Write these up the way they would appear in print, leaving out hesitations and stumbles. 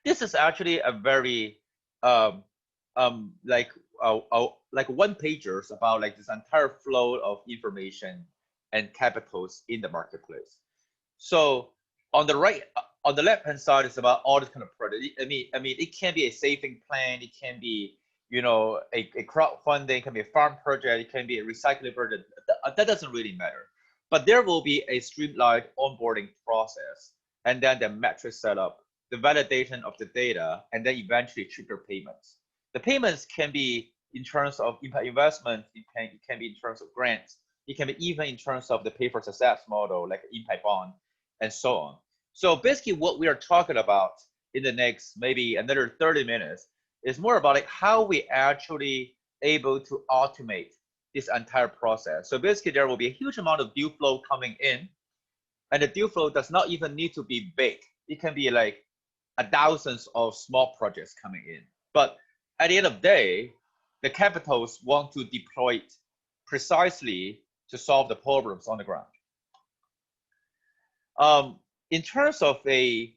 This is actually a very um, like one pagers about like this entire flow of information and capitals in the marketplace. So on the right, on the left hand side is about all this kind of product. I mean, it can be a saving plan, it can be a crowdfunding, it can be a farm project, it can be a recycling project. That doesn't really matter. But there will be a streamlined onboarding process, and then the metric setup, the validation of the data, and then eventually trigger payments. The payments can be in terms of impact investment, it can be in terms of grants, it can be even in terms of the pay for success model, like impact bond, and so on. So basically what we are talking about in the next maybe another 30 minutes is more about like how we actually able to automate this entire process. So basically there will be a huge amount of deal flow coming in, and the deal flow does not even need to be big. It can be like thousands of small projects coming in. But at the end of the day, the capitals want to deploy it precisely to solve the problems on the ground. In terms of a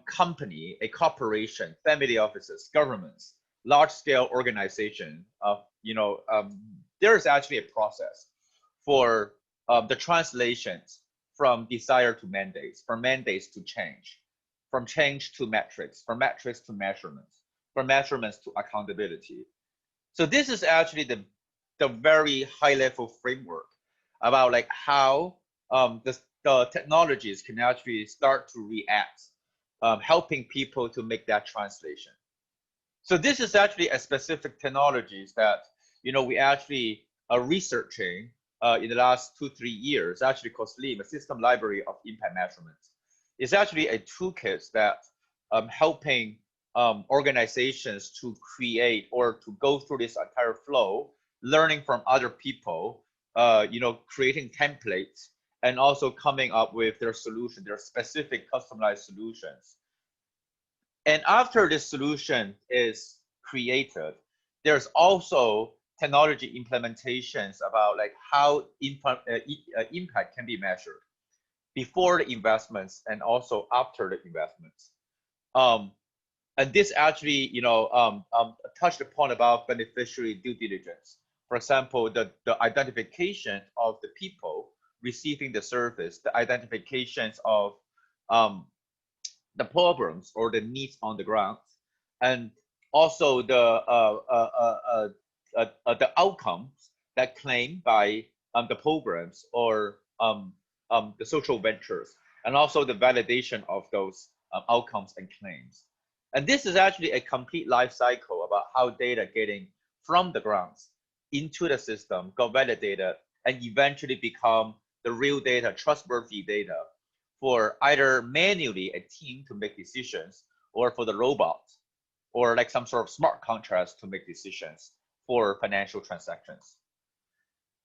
company, a corporation, family offices, governments, large-scale organization, there is actually a process for the translations from desire to mandates, from mandates to change, from change to metrics, from metrics to measurements, from measurements to accountability. So this is actually the very high-level framework about like how the technologies can actually start to react, helping people to make that translation. So this is actually a specific technologies that we actually are researching in the last 2-3 years, actually called SLIM, a system library of impact measurements. It's actually a toolkit that helping organizations to create or to go through this entire flow, learning from other people, creating templates, and also coming up with their solution, their specific customized solutions. And after this solution is created, there's also technology implementations about like how impact can be measured before the investments and also after the investments. And this actually, touched upon about beneficiary due diligence. For example, the identification of the people receiving the service, the identifications of the problems or the needs on the ground, and also the outcomes that claimed by the programs or the social ventures, and also the validation of those outcomes and claims. And this is actually a complete life cycle about how data getting from the grounds into the system, got validated, and eventually become the real data, trustworthy data for either manually a team to make decisions, or for the robot, or like some sort of smart contracts to make decisions for financial transactions.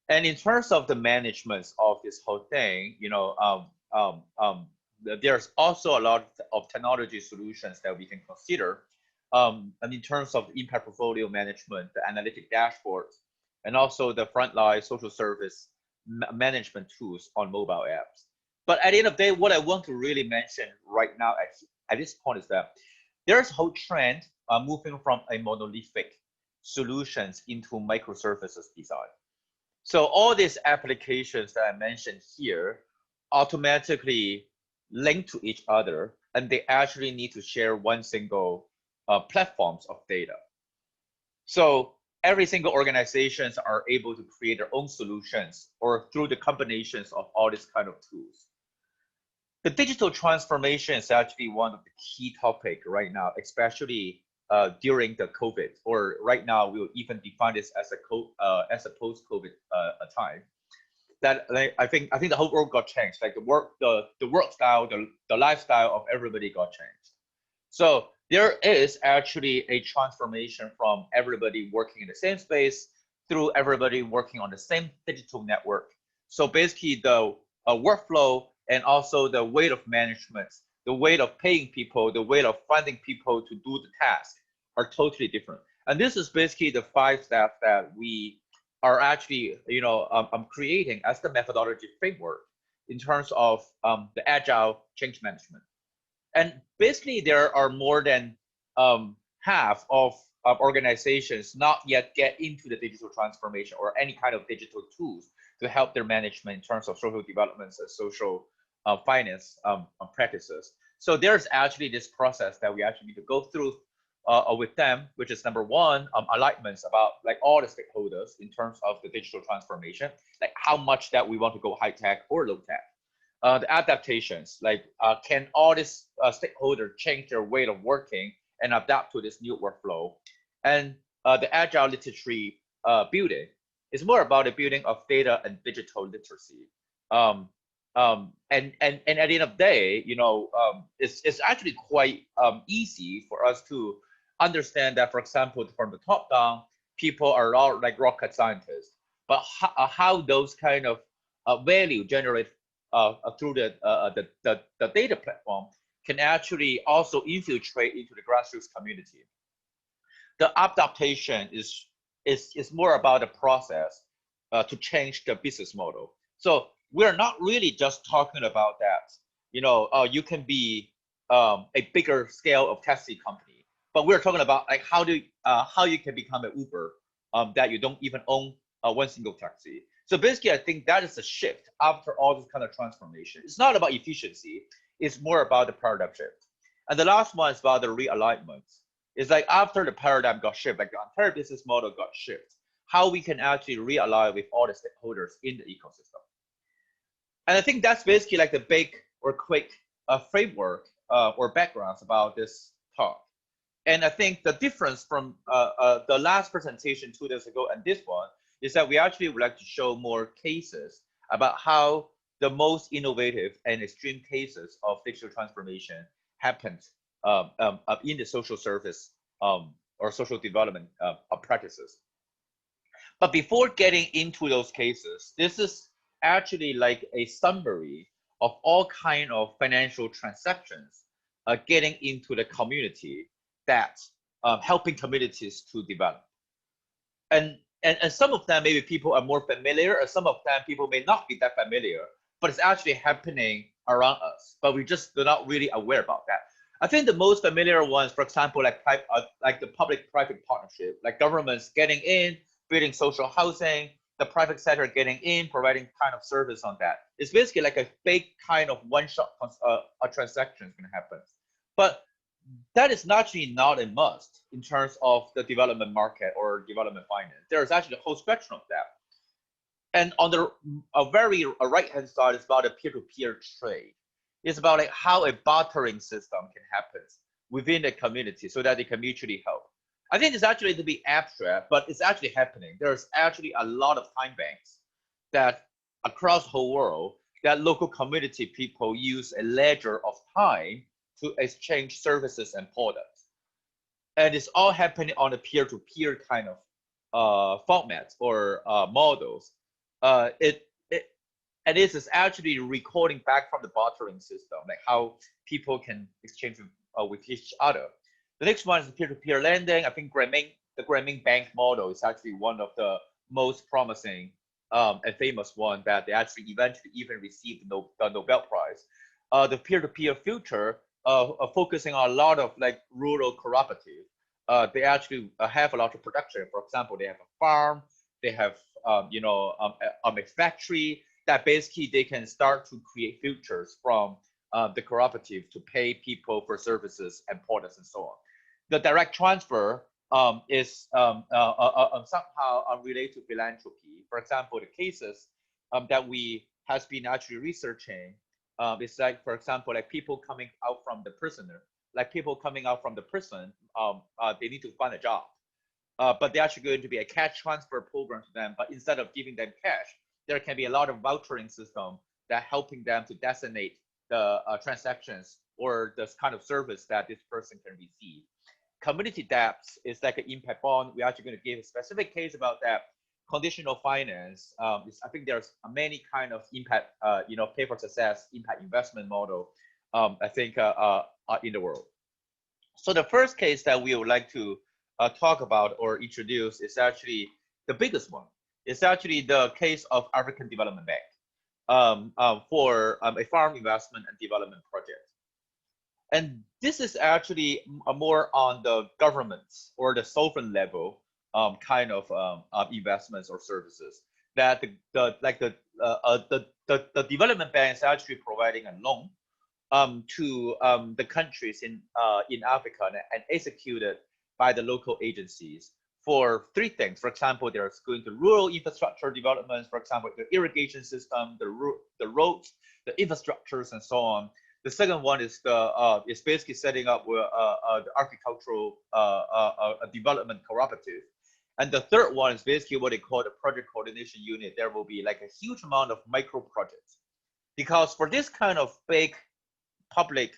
And in terms of the management of this whole thing, there's also a lot of technology solutions that we can consider. And in terms of impact portfolio management, the analytic dashboards, and also the frontline social service management tools on mobile apps. But at the end of the day, what I want to really mention right now at this point is that there's a whole trend moving from a monolithic solutions into microservices design. So all these applications that I mentioned here automatically link to each other, and they actually need to share one single platforms of data. So every single organizations are able to create their own solutions or through the combinations of all these kind of tools. The digital transformation is actually one of the key topics right now, especially during the COVID, or right now we'll even define this as a post-COVID time. That I think the whole world got changed. Like the work style, the lifestyle of everybody got changed. So there is actually a transformation from everybody working in the same space through everybody working on the same digital network. So basically the workflow and also the weight of management, the weight of paying people, the weight of finding people to do the task are totally different. And this is basically the 5 steps that we are actually, creating as the methodology framework in terms of the agile change management. And basically, there are more than half of organizations not yet get into the digital transformation or any kind of digital tools to help their management in terms of social developments and social finance practices. So there's actually this process that we actually need to go through with them, which is number one, alignments about like all the stakeholders in terms of the digital transformation, like how much that we want to go high tech or low tech. The adaptations, like can all these stakeholders change their way of working and adapt to this new workflow? And the agile literacy building is more about the building of data and digital literacy. And at the end of the day, it's actually quite easy for us to understand that, for example, from the top down, people are all like rocket scientists, but how those kind of value generate through the data platform can actually also infiltrate into the grassroots community. The adaptation is more about the process to change the business model. So we're not really just talking about that. You can be a bigger scale of taxi company, but we're talking about like how you can become an Uber that you don't even own one single taxi. So basically, I think that is a shift after all this kind of transformation. It's not about efficiency. It's more about the paradigm shift. And the last one is about the realignment. It's like after the paradigm got shifted, like the entire business model got shifted, how we can actually realign with all the stakeholders in the ecosystem. And I think that's basically like the big or quick framework or backgrounds about this talk. And I think the difference from the last presentation 2 days ago and this one is that we actually would like to show more cases about how the most innovative and extreme cases of digital transformation happened in the social service or social development practices. But before getting into those cases, this is actually like a summary of all kind of financial transactions getting into the community that helping communities to develop. And some of them, maybe people are more familiar, or some of them people may not be that familiar, but it's actually happening around us, but we just are not really aware about that. I think the most familiar ones, for example, like the public-private partnership, like governments getting in, building social housing, the private sector getting in, providing kind of service on that. It's basically like a big kind of one-shot a transaction is going to happen. But that is actually not a must in terms of the development market or development finance. There's actually a whole spectrum of that. And on the very right-hand side is about a peer-to-peer trade. It's about like how a bartering system can happen within the community so that they can mutually help. I think it's actually to be abstract, but it's actually happening. There's actually a lot of time banks that across the whole world that local community people use a ledger of time to exchange services and products. And it's all happening on a peer-to-peer kind of formats or models. And this is actually recording back from the bartering system, like how people can exchange with each other. The next one is peer-to-peer lending. I think the Grameen Bank model is actually one of the most promising and famous one that they actually eventually even received the Nobel Prize. The peer-to-peer future focusing on a lot of like rural cooperative. They actually have a lot of production. For example, they have a farm, they have a factory that basically they can start to create futures from the cooperative to pay people for services and products and so on. The direct transfer is somehow related to philanthropy. For example, the cases that we has been actually researching is like, for example, like people coming out from the prison, they need to find a job. But they're actually going to be a cash transfer program to them. But instead of giving them cash, there can be a lot of vouchering system that helping them to designate the transactions or this kind of service that this person can receive. Community debts is like an impact bond. We're actually going to give a specific case about that. Conditional finance, I think there's many kind of impact, pay for success, impact investment model, I think in the world. So the first case that we would like to talk about or introduce is actually the biggest one. It's actually the case of African Development Bank for a farm investment and development project. And this is actually more on the governments or the sovereign level kind of investments or services that the development bank is actually providing a loan to the countries in Africa and executed by the local agencies for three things. For example, there's going to rural infrastructure developments, for example, the irrigation system, the roads, the infrastructures, and so on. The second one is is basically setting up the agricultural development cooperative. And the third one is basically what they call the project coordination unit. There will be like a huge amount of micro projects, because for this kind of big public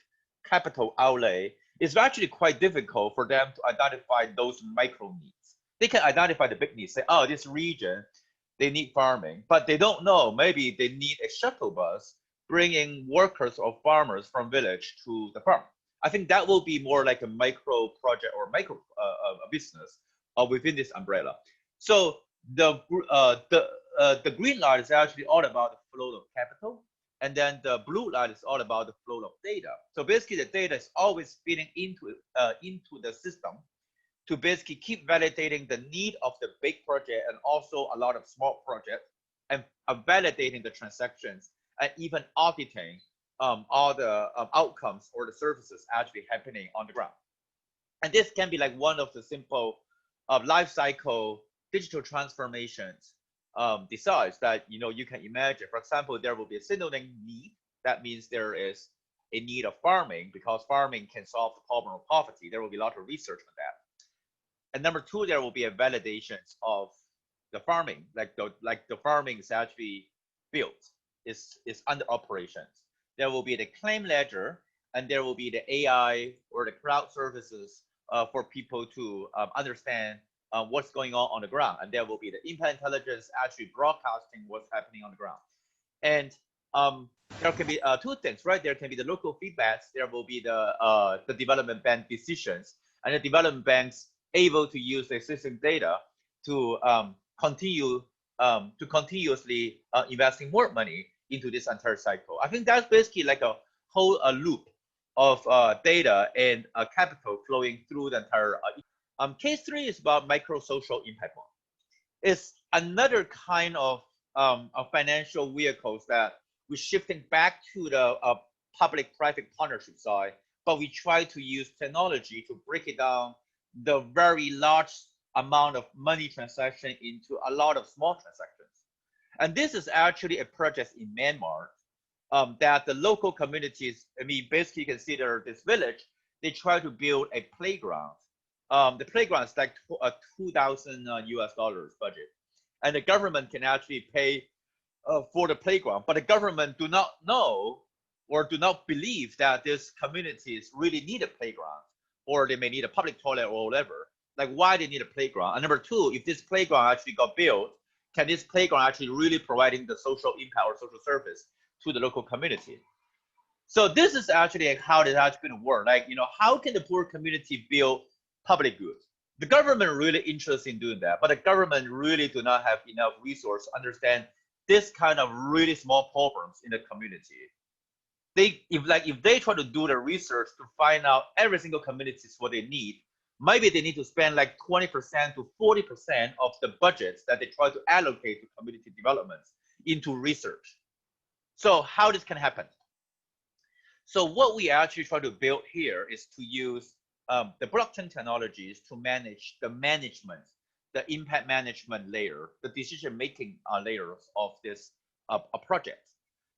capital outlay, it's actually quite difficult for them to identify those micro needs. They can identify the big needs, say, oh, this region, they need farming, but they don't know, maybe they need a shuttle bus bringing workers or farmers from village to the farm. I think that will be more like a micro project or micro business within this umbrella. So the green line is actually all about the flow of capital, and then the blue line is all about the flow of data. So basically, the data is always feeding into the system to basically keep validating the need of the big project and also a lot of small projects, and validating the transactions and even auditing all the outcomes or the services actually happening on the ground. And this can be like one of the simple life cycle digital transformations decides that you can imagine. For example, there will be a signaling need. That means there is a need of farming, because farming can solve the problem of poverty. There will be a lot of research on that. And number two, there will be a validation of the farming, like the farming is actually built, is under operations. There will be the claim ledger, and there will be the AI or the cloud services for people to understand what's going on the ground. And there will be the impact intelligence actually broadcasting what's happening on the ground. And there can be two things, right? There can be the local feedbacks. There will be the development bank decisions, and the development banks able to use the existing data to continuously investing more money into this entire cycle. I think that's basically like a whole loop of data and capital flowing through the entire. Case 3 is about micro social impact bond. It's another kind of financial vehicles that we're shifting back to the public-private partnership side, but we try to use technology to break it down, the very large amount of money transaction into a lot of small transactions. And this is actually a project in Myanmar that the local communities, basically consider this village, they try to build a playground. The playground is like a $2,000 US budget. And the government can actually pay for the playground, but the government do not know or do not believe that this communities really need a playground, or they may need a public toilet or whatever. Like, why they need a playground? And number two, if this playground actually got built, can this playground actually really providing the social impact or social service to the local community? So this is actually how it's actually going to work. Like, how can the poor community build public goods? The government really interested in doing that, but the government really do not have enough resource to understand this kind of really small problems in the community. If they try to do the research to find out every single community what they need, maybe they need to spend like 20% to 40% of the budgets that they try to allocate to community developments into research. So how this can happen? So what we actually try to build here is to use the blockchain technologies to manage the management, the impact management layer, the decision-making layers of this project.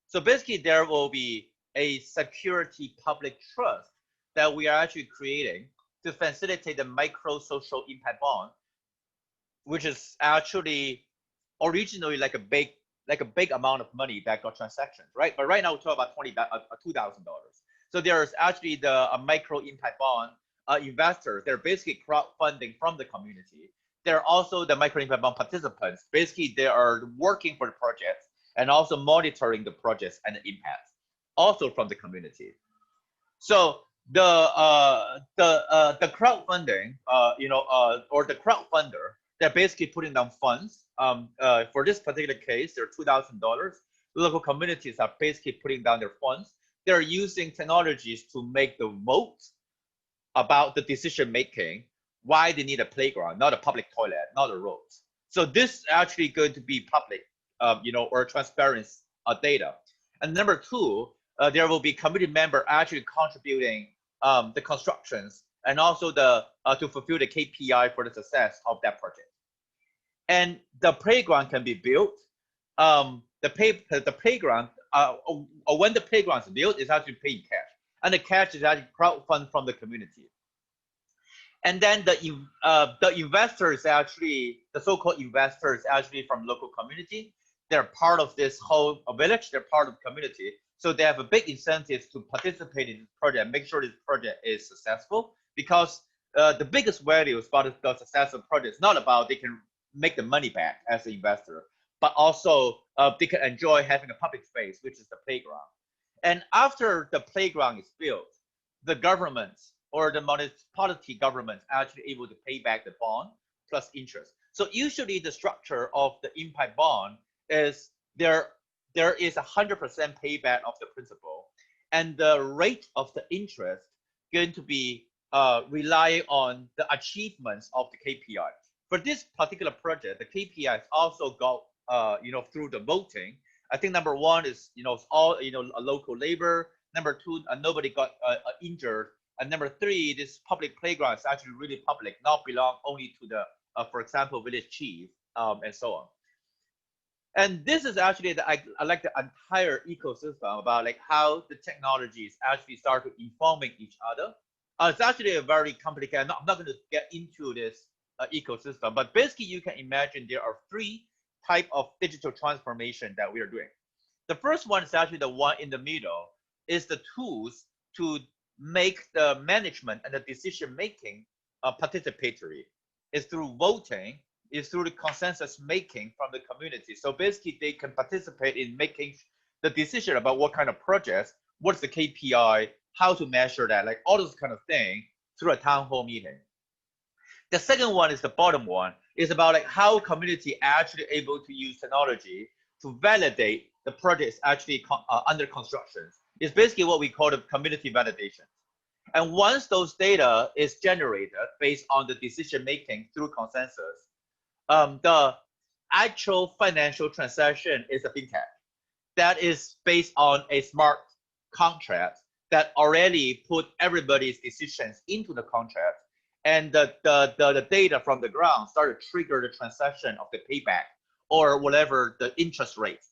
So basically, there will be a security public trust that we are actually creating to facilitate the micro social impact bond, which is actually originally like a big amount of money that got transactions, right? But right now we're talking about $2,000. So there's actually the micro impact bond investors. They're basically crowdfunding from the community. They're also the micro impact bond participants. Basically, they are working for the projects and also monitoring the projects and the impacts, also from the community. So the crowdfunding, or the crowdfunder, they're basically putting down funds. For this particular case, they're $2,000. Local communities are basically putting down their funds they're using technologies to make the vote about the decision making, why they need a playground, not a public toilet, not a road. So this is actually going to be public, or transparent data. And number two, there will be community member actually contributing the constructions and also the to fulfill the KPI for the success of that project. And the playground can be built. The playground, or when the playground is built, is actually paid cash, and the cash is actually crowdfunded from the community. And then the investors actually, the so-called investors actually from local community, they're part of this whole village, they're part of the community. So they have a big incentive to participate in this project, make sure this project is successful, because the biggest value about the success of the project is not about they can make the money back as an investor, but also they can enjoy having a public space, which is the playground. And after the playground is built, the government or the municipality government actually able to pay back the bond plus interest. So usually the structure of the impact bond is there is 100% payback of the principal, and the rate of the interest going to be rely on the achievements of the KPI. For this particular project, the KPI also got through the voting. I think number one is all a local labor. Number two, nobody got injured. And number three, this public playground is actually really public, not belong only to the, for example, village chief and so on. And this is actually I like the entire ecosystem about like how the technologies actually start to informing each other. It's actually a very complicated. I'm not going to get into this ecosystem, but basically you can imagine there are three types of digital transformation that we are doing. The first one is actually the one in the middle, is the tools to make the management and the decision making participatory. It's through voting, it's through the consensus making from the community. So basically they can participate in making the decision about what kind of projects, what's the KPI, how to measure that, like all those kind of things through a town hall meeting. The second one is the bottom one, is about like how community actually able to use technology to validate the projects actually under construction. It's basically what we call the community validation. And once those data is generated based on the decision making through consensus, the actual financial transaction is a fintech that is based on a smart contract that already put everybody's decisions into the contract, and the data from the ground started to trigger the transaction of the payback or whatever the interest rate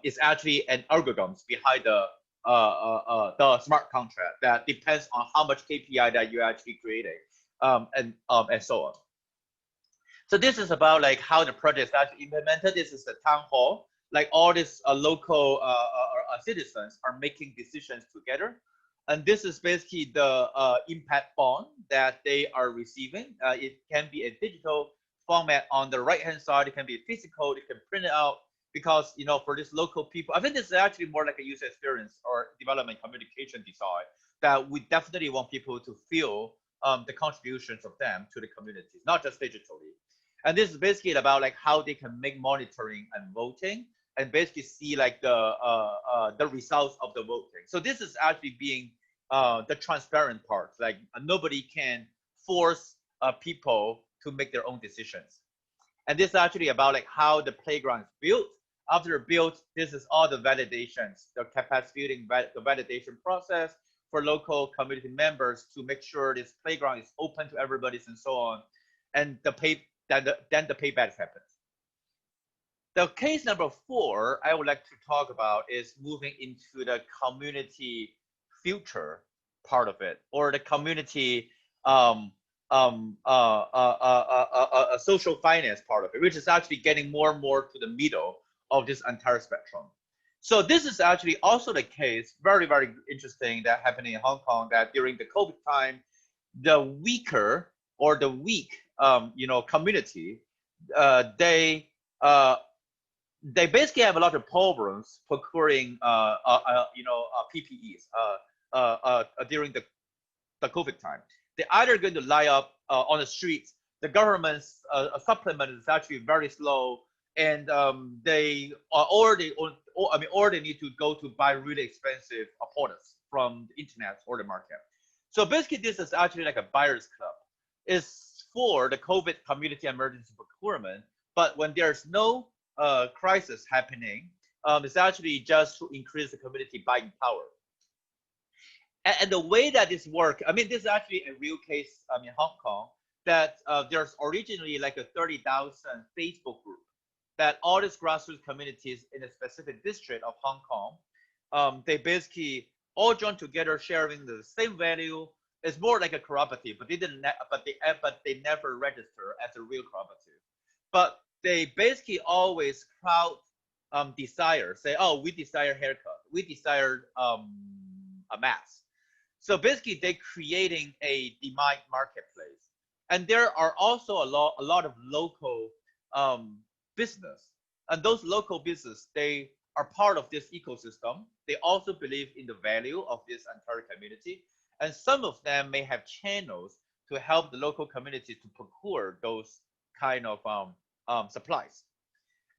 is actually an algorithms behind the smart contract that depends on how much KPI that you actually created and so on. So this is about like how the project is actually implemented. This is the town hall. Like all these local citizens are making decisions together. And this is basically the impact bond that they are receiving. It can be a digital format on the right-hand side. It can be physical. You can print it out because, for this local people, I think this is actually more like a user experience or development communication design that we definitely want people to feel the contributions of them to the communities, not just digitally. And this is basically about like how they can make monitoring and voting and basically see like the results of the voting. So this is actually being the transparent part. Like nobody can force people to make their own decisions. And this is actually about like how the playground is built. After built, this is all the validations, the capacity building, the validation process for local community members to make sure this playground is open to everybody and so on. And then the payback happens. The case number 4 I would like to talk about is moving into the community future part of it, or the community social finance part of it, which is actually getting more and more to the middle of this entire spectrum. So this is actually also the case, very, very interesting, that happened in Hong Kong, that during the COVID time, the weaker or the weak community, they basically have a lot of problems procuring PPEs during the COVID time. They're either going to lie up on the streets. The government's supplement is actually very slow, and they or they need to go to buy really expensive products from the internet or the market. So basically, this is actually like a buyer's club. It's for the COVID community emergency procurement, but when there's no crisis happening, it's actually just to increase the community buying power. And the way that this works, I mean, this is actually a real case in Hong Kong, that there's originally like a 30,000 Facebook group that all these grassroots communities in a specific district of Hong Kong, they basically all joined together, sharing the same value. It's more like a cooperative, but they never register as a real cooperative. But they basically always crowd desire, say, oh, we desire haircut, we desire a mask. So basically, they're creating a demand marketplace, and there are also a lot of local business, and those local business, they are part of this ecosystem. They also believe in the value of this entire community, and some of them may have channels to help the local community to procure those kind of supplies.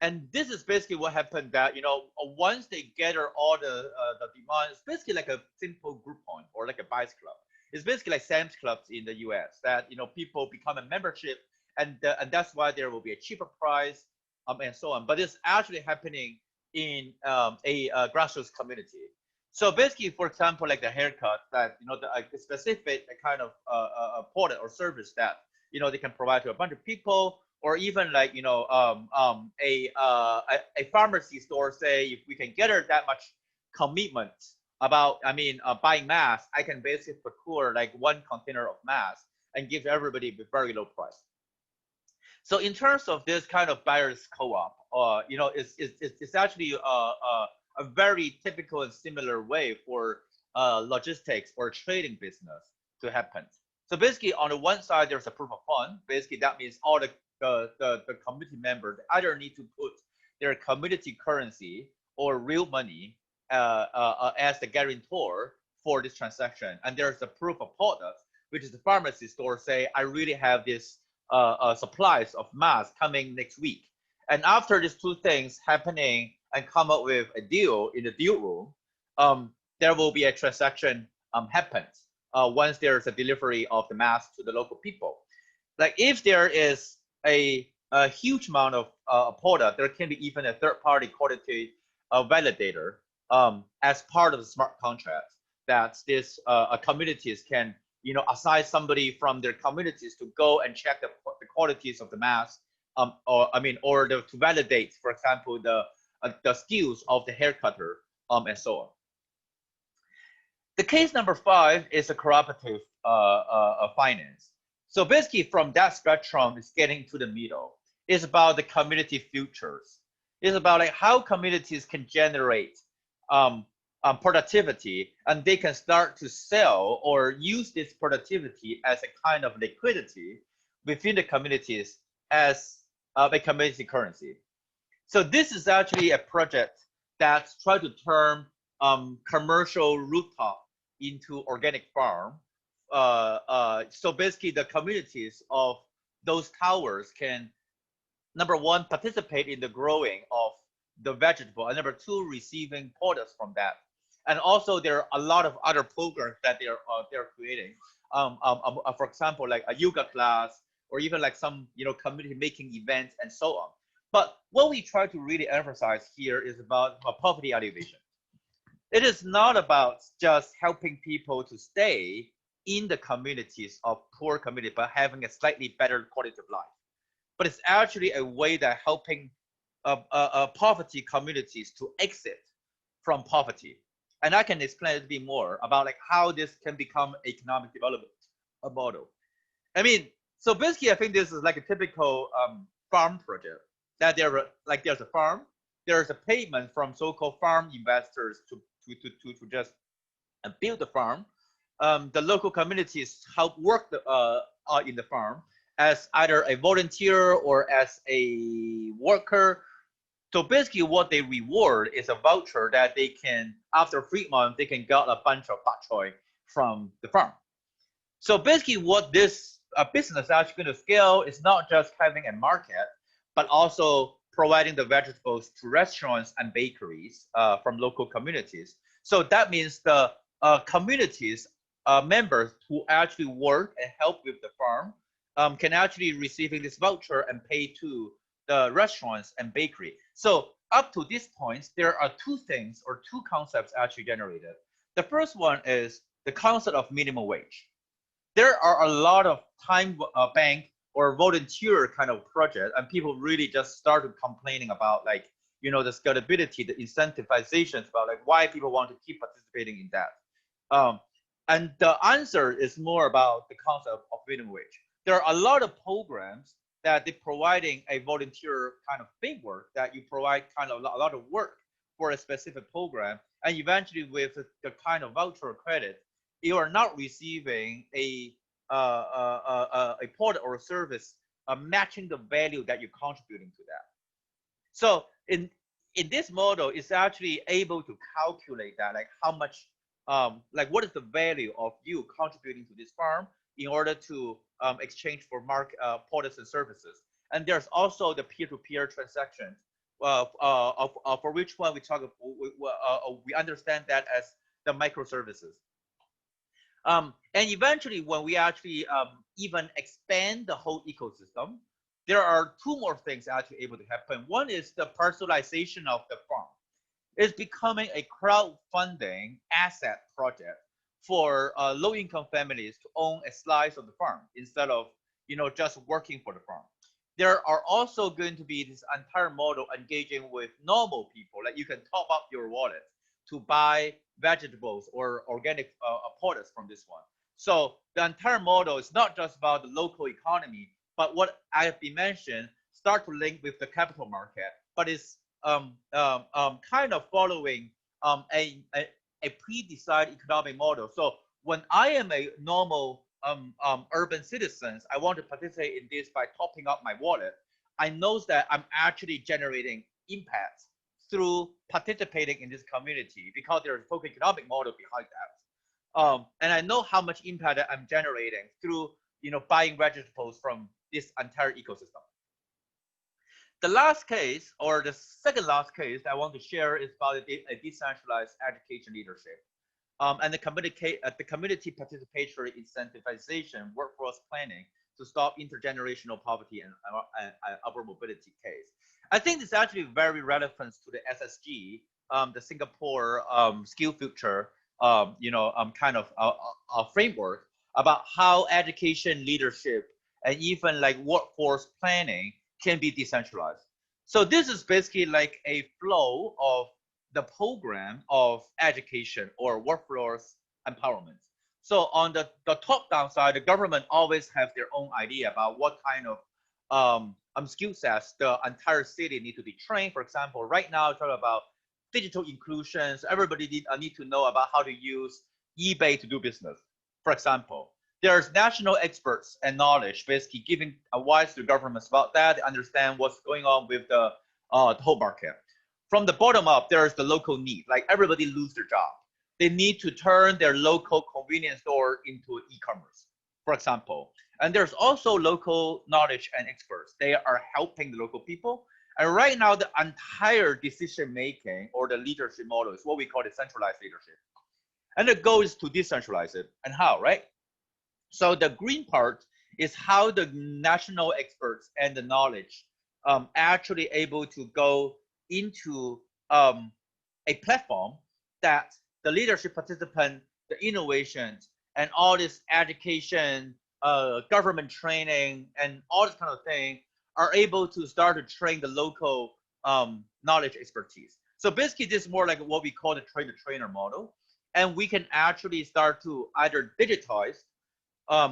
And this is basically what happened, that once they gather all the demand, it's basically like a simple Groupon or like a buyers club. It's basically like Sam's Clubs in the US, that people become a membership, and that's why there will be a cheaper price and so on. But it's actually happening in a grassroots community. So basically, for example, like the haircut, that the specific kind of product or service that they can provide to a bunch of people, or even like a pharmacy store, say, if we can gather that much commitment about buying masks, I can basically procure like one container of masks and give everybody with very low price. So in terms of this kind of buyers co-op, it's actually a very typical and similar way for logistics or trading business to happen. So basically, on the one side, there's a proof of fund. Basically, that means all the community members either need to put their community currency or real money as the guarantor for this transaction. And there's the proof of product, which is the pharmacy store say, I really have this supplies of masks coming next week. And after these two things happening and come up with a deal in the deal room, there will be a transaction happens once there's a delivery of the mask to the local people. Like if there is a huge amount of product, there can be even a third-party quality validator as part of the smart contract, that this communities can assign somebody from their communities to go and check the qualities of the mask, or to validate, for example, the skills of the hair cutter, and so on. The case number 5 is a cooperative finance. So basically, from that spectrum, it's getting to the middle. It's about the community futures. It's about like how communities can generate productivity, and they can start to sell or use this productivity as a kind of liquidity within the communities as a community currency. So this is actually a project that's trying to turn commercial rooftop into organic farm. So basically, the communities of those towers can, number one, participate in the growing of the vegetable, and number two, receiving products from that. And also, there are a lot of other programs that they're creating. For example, like a yoga class, or even like some community making events and so on. But what we try to really emphasize here is about poverty alleviation. It is not about just helping people to stay in the communities of poor community, but having a slightly better quality of life. But it's actually a way that helping poverty communities to exit from poverty. And I can explain a bit more about like how this can become economic development model. I mean, so basically, I think this is like a typical farm project, that there's a farm, there's a payment from so-called farm investors to just build the farm. The local communities help work in the farm as either a volunteer or as a worker. So basically, what they reward is a voucher that they can, after 3 months, they can get a bunch of bok choy from the farm. So basically, what this business is actually going to scale is not just having a market, but also providing the vegetables to restaurants and bakeries from local communities. So that means the communities members who actually work and help with the farm can actually receiving this voucher and pay to the restaurants and bakery. So up to this point, there are two things or two concepts actually generated. The first one is the concept of minimum wage. There are a lot of time bank or volunteer kind of project, and people really just started complaining about like, you know, the scalability, the incentivizations about like why people want to keep participating in that. And the answer is more about the concept of minimum wage. There are a lot of programs that they're providing a volunteer kind of framework that you provide kind of a lot of work for a specific program, and eventually with the kind of voucher or credit, you are not receiving a product or a service matching the value that you're contributing to that. So in this model, it's actually able to calculate that, like how much, like what is the value of you contributing to this farm in order to exchange for products and services. And there's also the peer-to-peer transactions, for which one we talk. We understand that as the microservices. And eventually, when we actually even expand the whole ecosystem, there are two more things actually able to happen. One is the personalization of the farm. It's becoming a crowdfunding asset project for low-income families to own a slice of the farm instead of, you know, just working for the farm. There are also going to be this entire model engaging with normal people, like you can top up your wallet to buy vegetables or organic products from this one. So the entire model is not just about the local economy, but what I have been mentioned start to link with the capital market, but it's kind of following a pre-decided economic model. So when I am a normal urban citizen, I want to participate in this by topping up my wallet. I know that I'm actually generating impact through participating in this community because there's a total economic model behind that. And I know how much impact I'm generating through, you know, buying vegetables from this entire ecosystem. The last case, or the second last case that I want to share, is about a decentralized education leadership and the community participatory incentivization workforce planning to stop intergenerational poverty and upward mobility case. I think this is actually very relevant to the SSG, the Singapore Skill Future, kind of framework about how education leadership and even like workforce planning can be decentralized. So this is basically like a flow of the program of education or workforce empowerment. So on the top-down side, the government always have their own idea about what kind of skill sets the entire city need to be trained. For example, right now, talk about digital inclusions. Everybody need to know about how to use eBay to do business. For example, there's national experts and knowledge basically giving advice to governments about that, understand what's going on with the whole market. From the bottom up, there's the local need. Like everybody lose their job. They need to turn their local convenience store into e-commerce, for example. And there's also local knowledge and experts. They are helping the local people. And right now, the entire decision-making or the leadership model is what we call the centralized leadership. And the goal is to decentralize it. And how, right? So the green part is how the national experts and the knowledge actually able to go into a platform that the leadership participant, the innovations, and all this education, government training, and all this kind of thing are able to start to train the local knowledge expertise. So basically, this is more like what we call the train-the-trainer model. And we can actually start to either digitize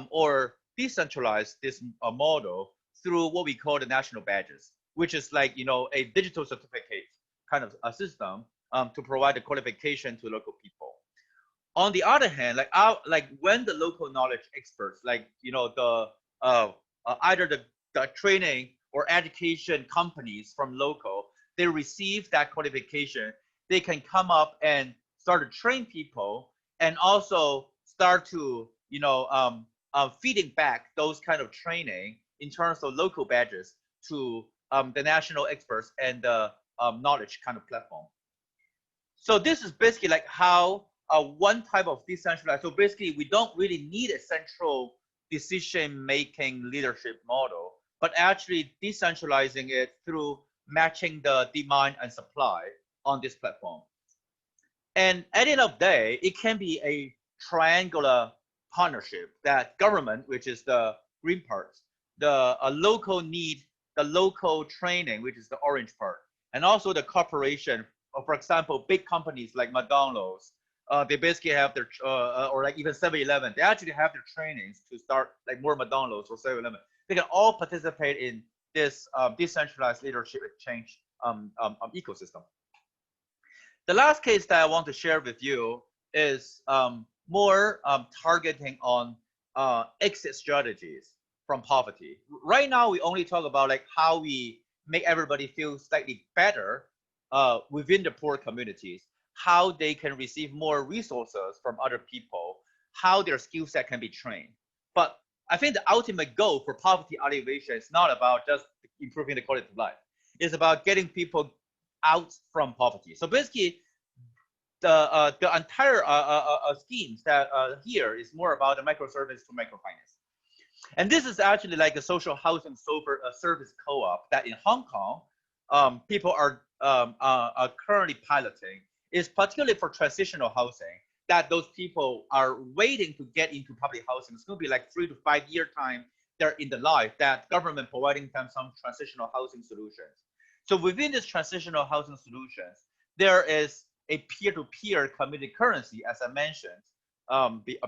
or decentralize this model through what we call the national badges, which is like, you know, a digital certificate kind of a system to provide the qualification to local people. On the other hand, like when the local knowledge experts, like, you know, the either the training or education companies from local, they receive that qualification, they can come up and start to train people and also start to, you know, feeding back those kind of training in terms of local badges to the national experts and the knowledge kind of platform. So this is basically like how one type of decentralized. So basically, we don't really need a central decision-making leadership model, but actually decentralizing it through matching the demand and supply on this platform. And at the end of the day, it can be a triangular partnership that government, which is the green part, the local need, the local training, which is the orange part, and also the corporation. For example, big companies like McDonald's, they basically have their, or like even 7-Eleven, they actually have their trainings to start like more McDonald's or 7-Eleven. They can all participate in this decentralized leadership exchange ecosystem. The last case that I want to share with you is more targeting on exit strategies from poverty. Right now, we only talk about like how we make everybody feel slightly better within the poor communities, how they can receive more resources from other people, how their skill set can be trained. But I think the ultimate goal for poverty alleviation is not about just improving the quality of life. It's about getting people out from poverty. So basically, the entire schemes that here is more about the microservice to microfinance. And this is actually like a social housing service co-op that in Hong Kong, people are currently piloting. Is particularly for transitional housing, that those people are waiting to get into public housing. It's going to be like 3 to 5 year time they're in the life, that government providing them some transitional housing solutions. So within this transitional housing solutions, there is a peer-to-peer community currency, as I mentioned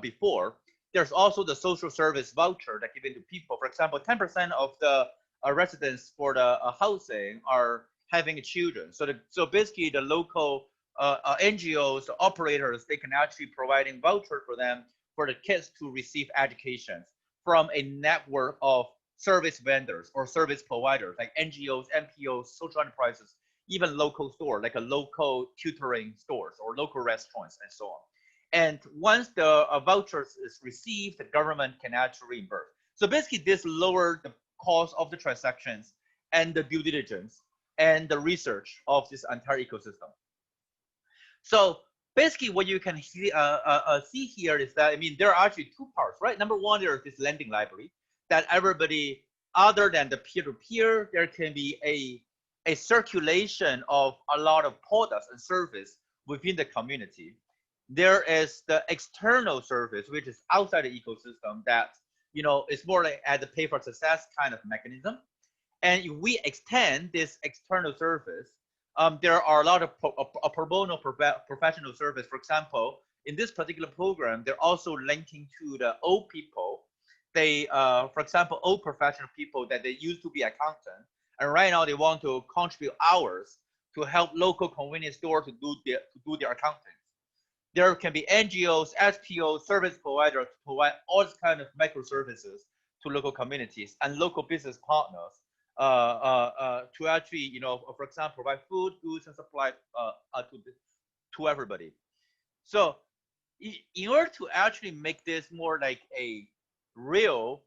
before. There's also the social service voucher that given to people. For example, 10% of the residents for the housing are having children. So basically the local NGOs, operators, they can actually providing voucher for them for the kids to receive education from a network of service vendors or service providers like NGOs, NPOs, social enterprises, even local store, like a local tutoring stores or local restaurants and so on. And once the vouchers is received, the government can actually reimburse. So basically this lowered the cost of the transactions and the due diligence and the research of this entire ecosystem. So basically what you can see here is that, I mean, there are actually two parts, right? Number one, there's this lending library that everybody, other than the peer-to-peer, there can be a circulation of a lot of products and service within the community. There is the external service, which is outside the ecosystem that, you know, is more like as a pay for success kind of mechanism. And if we extend this external service, there are a lot of pro bono professional service. For example, in this particular program, they're also linking to the old people. They, for example, old professional people that they used to be accountant, and right now they want to contribute hours to help local convenience store to do their accounting. There can be NGOs, SPOs, service providers to provide all this kind of microservices to local communities and local business partners to actually, you know, for example, provide food, goods, and supply to everybody. So in order to actually make this more like a real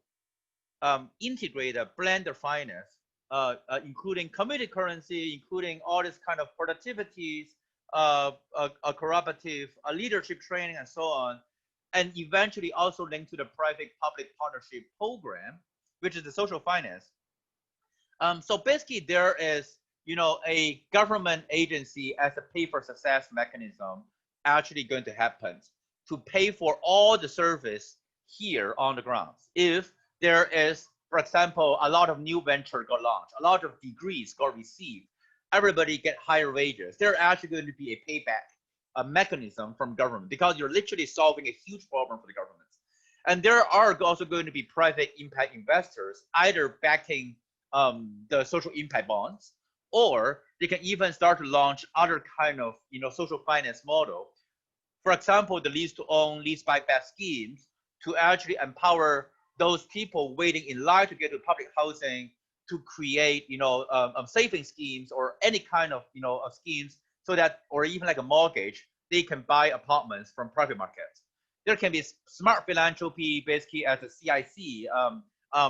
integrated blended finance, including community currency, including all this kind of productivities, a cooperative, a leadership training, and so on, and eventually also linked to the private-public partnership program, which is the social finance. So basically, there is, you know, a government agency as a pay-for-success mechanism actually going to happen to pay for all the service here on the ground. If there is, for example, a lot of new venture got launched, a lot of degrees got received, everybody get higher wages, there's actually going to be a payback mechanism from government, because you're literally solving a huge problem for the government. And there are also going to be private impact investors either backing the social impact bonds, or they can even start to launch other kind of, you know, social finance model. For example, the lease to own, lease buyback schemes to actually empower those people waiting in line to get to public housing to create, you know, saving schemes or any kind of, you know, schemes, so that, or even like a mortgage, they can buy apartments from private markets. There can be smart philanthropy, basically as a CIC,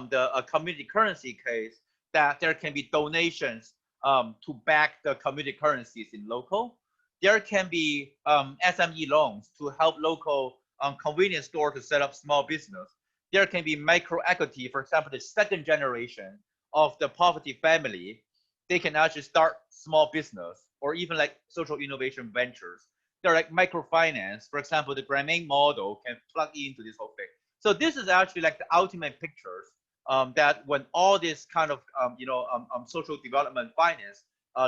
the community currency case, that there can be donations to back the community currencies in local. There can be SME loans to help local convenience store to set up small business. There can be micro equity, for example, the second generation of the poverty family, they can actually start small business or even like social innovation ventures. They're like microfinance, for example, the Grameen model can plug into this whole thing. So this is actually like the ultimate pictures that when all this kind of social development finance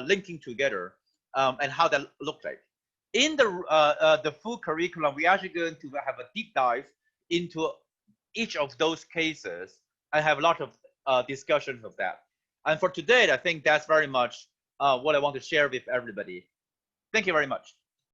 linking together and how that looks like. In the full curriculum, we're actually going to have a deep dive into each of those cases and have a lot of discussions of that. And for today, I think that's very much what I want to share with everybody. Thank you very much.